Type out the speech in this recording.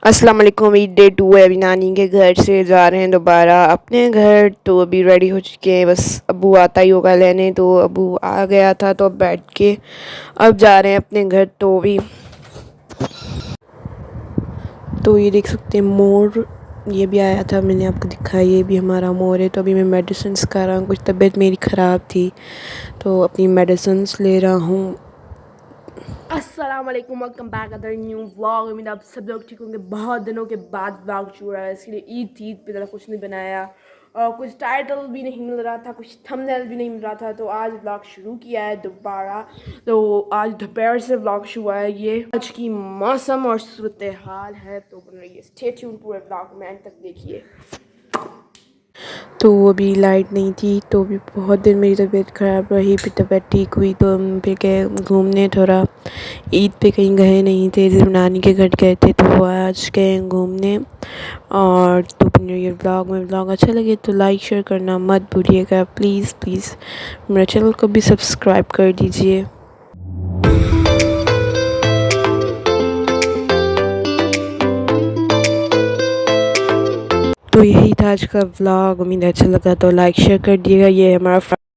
अस्सलाम वालेकुम। अभी डे 2 है। अभी नानी के घर से जा रहे हैं दोबारा अपने घर। तो अभी रेडी हो चुके हैं, बस अबू आता ही होगा लेने। तो अबू आ गया था तो अब बैठ के अब जा रहे हैं अपने घर। तो अभी तो ये देख सकते हैं मोर, ये भी आया था, मैंने आपको दिखाया, ये भी हमारा मोर है। तो अभी मैं मेडिसिन खा रहा हूँ, कुछ तबीयत मेरी ख़राब थी तो अपनी मेडिसिन ले रहा हूँ। अस्सलाम वालेकुम, welcome back other new vlog. उम्मीद आप सब लोग ठीक होंगे। बहुत दिनों के बाद व्लॉग शुरू हुआ है, इसलिए ईद पे ज़रा कुछ नहीं बनाया और कुछ टाइटल भी नहीं मिल रहा था, कुछ थंबनेल भी नहीं मिल रहा था। तो आज व्लॉग शुरू किया है दोबारा। तो आज दोपहर से व्लॉग शुरू हुआ है। ये आज की मौसम और सूरत हाल है तो बन रही है। स्टे ट्यून, पूरे व्लॉग में एंड तक देखिए। तो अभी लाइट नहीं थी तो भी बहुत दिन मेरी तबीयत ख़राब रही, फिर तबीयत ठीक हुई तो हम फिर गए घूमने। थोड़ा ईद पे कहीं गए नहीं थे, सिर्फ नानी के घर गए थे। तो आज गए घूमने। और तो न्यू ईयर ब्लॉग में ब्लॉग अच्छा लगे तो लाइक शेयर करना मत भूलिएगा, प्लीज़ प्लीज़। मेरे चैनल को भी सब्सक्राइब कर दीजिए। तो यही था आज का व्लॉग। उम्मीद अच्छा लगा तो लाइक शेयर कर दिएगा। ये हमारा